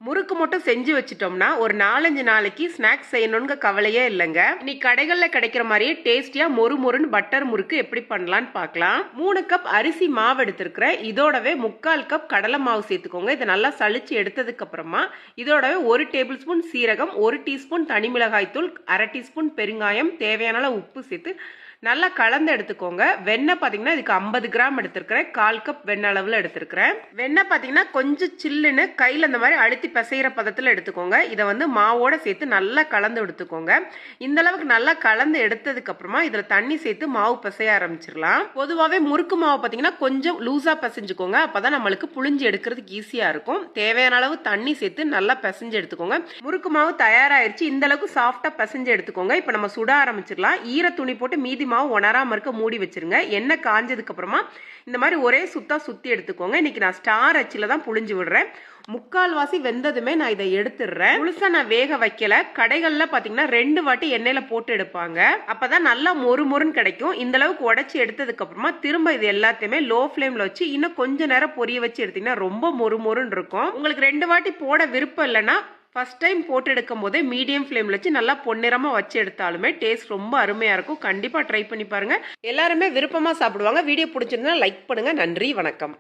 முறுக்கு மட்டும் செஞ்சு வச்சிட்டோம்னா ஒரு 4-5 நாளைக்கு ஸ்நாக்ஸ் செய்யணும்னு கவலையே இல்லைங்க. இன்னைக்கு கடைகளில் கிடைக்கிற மாதிரியே டேஸ்டியா மொறு மொறுன்னு பட்டர் முறுக்கு எப்படி பண்ணலான்னு பார்க்கலாம். 3 கப் அரிசி மாவு எடுத்திருக்கிறேன். இதோடவே 3/4 கப் கடலை மாவு சேர்த்துக்கோங்க. இதை நல்லா சளிச்சு எடுத்ததுக்கு அப்புறமா இதோடவே 1 டேபிள் ஸ்பூன் சீரகம், 1 டீஸ்பூன் தனி மிளகாய் தூள், 1/2 டீஸ்பூன் பெருங்காயம், தேவையான அளவு உப்பு சேர்த்து நல்லா கலந்து எடுத்துக்கோங்க. வெண்ணெய் பார்த்தீங்கன்னா இதுக்கு 50 கிராம் எடுத்திருக்கிறேன். 1/4 கப் வெண்ணெய் அளவில் எடுத்திருக்கிறேன். வெண்ணெய் பார்த்தீங்கன்னா கொஞ்சம் சில்லுன்னு கையில் இந்த மாதிரி அழுத்தி பிசைகிற பதத்தில் எடுத்துக்கோங்க. இதை மாவோட சேர்த்து நல்லா கலந்து எடுத்துக்கோங்க. இந்த அளவுக்கு நல்லா கலந்து எடுத்ததுக்கு அப்புறமா இதில் தண்ணி சேர்த்து மாவு பிசைய ஆரம்பிச்சிடலாம். பொதுவாகவே முறுக்கு மாவு பார்த்தீங்கன்னா கொஞ்சம் லூஸாக பிசைஞ்சுக்கோங்க. அப்பதான் நம்மளுக்கு புளிஞ்சு எடுக்கிறதுக்கு ஈஸியாக இருக்கும். தேவையான அளவு தண்ணி சேர்த்து நல்லா பிசைஞ்சு எடுத்துக்கோங்க. முறுக்கு மாவு தயாராகிருச்சு. இந்த அளவுக்கு சாஃப்டாக பிசைஞ்சு எடுத்துக்கோங்க. இப்போ நம்ம சுட ஆரம்பிச்சிடலாம். ஈர துணி போட்டு மீதி மாவு உணராம இருக்க மூடி வச்சிருங்க. எண்ணெய் காஞ்சதுக்கு அப்புறமா இந்த மாதிரி ஒரே சுத்தி எடுத்துக்கோங்க. இன்னைக்கு நான் ஸ்டார் அச்சில தான் புளிஞ்சு விடுறேன். 3/4 வாசி வெந்ததுமே நான் இதை எடுத்துடுறேன். முழுசா நான் வேக வைக்கல. கடைகள்ல பாத்தீங்கன்னா 2 வாட்டி எண்ணெயில போட்டு எடுப்பாங்க. அப்பதான் நல்லா மொறு மொறுன்னு கிடைக்கும். இந்த அளவுக்கு உடைச்சு எடுத்ததுக்கு அப்புறமா திரும்ப இது எல்லாத்தையுமே லோ ஃபிளேம்ல வச்சு இன்னும் கொஞ்ச நேரம் பொரிய வச்சு எடுத்தீங்கன்னா ரொம்ப மொறு மொறுன்னு இருக்கும். உங்களுக்கு 2 வாட்டி போட விருப்பம் இல்லைன்னா ஃபர்ஸ்ட் டைம் போட்டு எடுக்கும் போதே மீடியம் ஃப்ளேமில் வச்சு நல்லா பொன்னிறமாக வச்சு எடுத்தாலுமே டேஸ்ட் ரொம்ப அருமையாக இருக்கும். கண்டிப்பாக ட்ரை பண்ணி பாருங்கள். எல்லாருமே விருப்பமாக சாப்பிடுவாங்க. வீடியோ பிடிச்சிருந்தா லைக் பண்ணுங்கள். நன்றி, வணக்கம்.